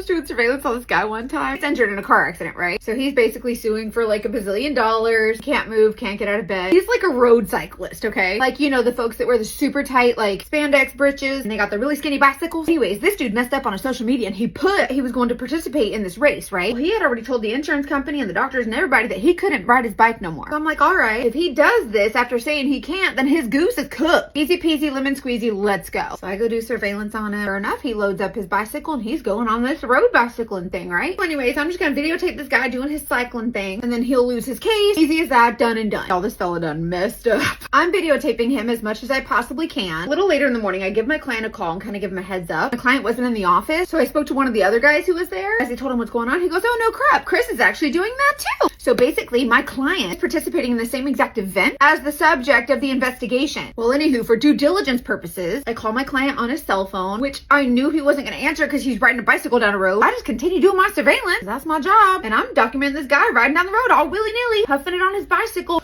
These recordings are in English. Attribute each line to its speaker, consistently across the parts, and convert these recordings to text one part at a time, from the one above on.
Speaker 1: was doing surveillance on this guy one time. He's injured in a car accident, right? So he's basically suing for like $1 bazillion, can't move, can't get out of bed. He's like a road cyclist, okay? Like, you know, the folks that wear the super tight, like spandex britches and they got the really skinny bicycles. Anyways, this dude messed up on his social media and he was going to participate in this race, right? Well, he had already told the insurance company and the doctors and everybody that he couldn't ride his bike no more. So I'm like, all right, if he does this after saying he can't, then his goose is cooked. Easy peasy, lemon squeezy, let's go. So I go do surveillance on him. Sure enough, he loads up his bicycle and he's going on this road bicycling thing, right? So anyways, I'm just gonna videotape this guy doing his cycling thing and then he'll lose his case. Easy as that, done and done. Y'all, this fella done messed up. I'm videotaping him as much as I possibly can. A little later in the morning, I give my client a call and kind of give him a heads up. My client wasn't in the office, so I spoke to one of the other guys who was there. As I told him what's going on, he goes, oh no crap, Chris is actually doing that too. So basically, my client is participating in the same exact event as the subject of the investigation. Well, anywho, for due diligence purposes, I call my client on his cell phone, which I knew he wasn't going to answer because he's riding a bicycle down a road. I just continue doing my surveillance. That's my job. And I'm documenting this guy riding down the road all willy-nilly, huffing it on his bicycle.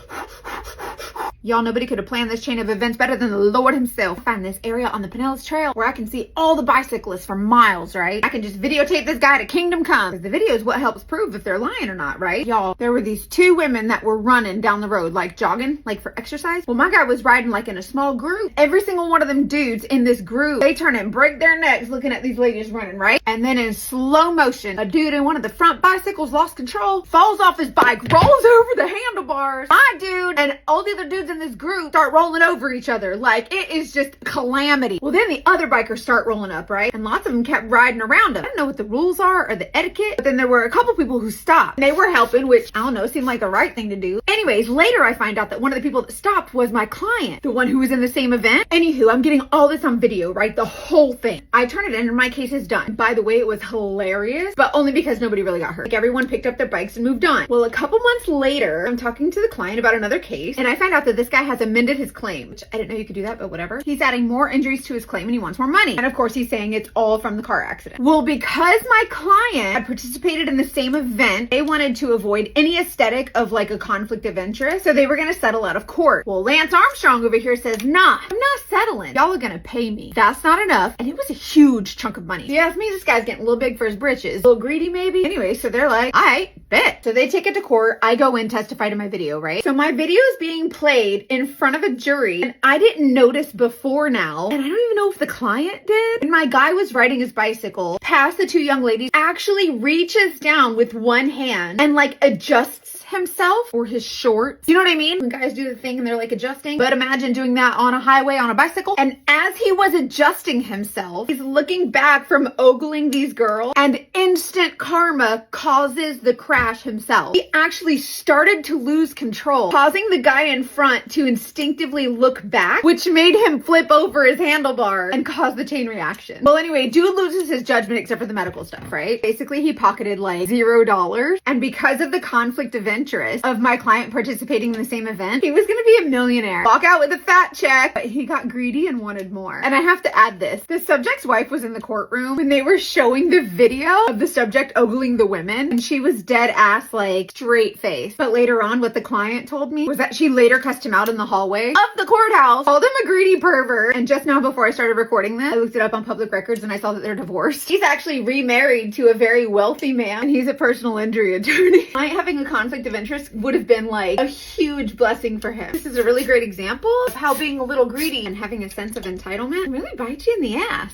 Speaker 1: Y'all, nobody could have planned this chain of events better than the Lord himself. I find this area on the Pinellas Trail where I can see all the bicyclists for miles, right? I can just videotape this guy to kingdom come. Because the video is what helps prove if they're lying or not, right? Y'all, there were these two women that were running down the road, like jogging, like for exercise. Well, my guy was riding like in a small group. Every single one of them dudes in this group, they turn and break their necks looking at these ladies running, right? And then in slow motion, a dude in one of the front bicycles lost control, falls off his bike, rolls over the handlebars. My dude and all the other dudes in this group start rolling over each other. Like, it is just calamity. Well, then the other bikers start rolling up, right? And lots of them kept riding around him. I don't know what the rules are or the etiquette, but then there were a couple people who stopped. They were helping, which, I don't know, seemed like the right thing to do. Anyways, later I find out that one of the people that stopped was my client, the one who was in the same event. Anywho, I'm getting all this on video, right? The whole thing. I turn it in and my case is done. By the way, it was hilarious, but only because nobody really got hurt. Like, everyone picked up their bikes and moved on. Well, a couple months later, I'm talking to the client about another case, and I find out that this guy has amended his claim, which I didn't know you could do that, but whatever. He's adding more injuries to his claim and he wants more money. And of course, he's saying it's all from the car accident. Well, because my client had participated in the same event, they wanted to avoid any aesthetic of like a conflict of interest, so they were going to settle out of court. Well, Lance Armstrong over here says, nah, I'm not settling. Y'all are going to pay me. That's not enough. And it was a huge chunk of money. If you ask me, this guy's getting a little big for his britches. A little greedy maybe. Anyway, so they're like, all right, bet. So they take it to court. I go in, testify to my video, right? So my video is being played in front of a jury and I didn't notice before now, and I don't even know if the client did. And my guy was riding his bicycle past the two young ladies, actually reaches down with one hand and like adjusts himself or his shorts. You know what I mean? When guys do the thing and they're like adjusting, but imagine doing that on a highway on a bicycle. And as he was adjusting himself, he's looking back from ogling these girls and instant karma causes the crash himself. He actually started to lose control, causing the guy in front to instinctively look back, which made him flip over his handlebar and cause the chain reaction. Well, anyway, dude loses his judgment except for the medical stuff, right? Basically, he pocketed like $0. And because of the conflict of interest of my client participating in the same event, he was going to be a millionaire. Walk out with a fat check, but he got greedy and wanted more. And I have to add this. The subject's wife was in the courtroom when they were showing the video of the subject ogling the women, and she was dead ass, like straight face. But later on, what the client told me was that she later cussed him out in the hallway of the courthouse, called him a greedy pervert. And just now before I started recording this, I looked it up on public records and I saw that they're divorced. He's actually remarried to a very wealthy man and he's a personal injury attorney. My having a conflict of interest would have been like a huge blessing for him. This is a really great example of how being a little greedy and having a sense of entitlement really bites you in the ass.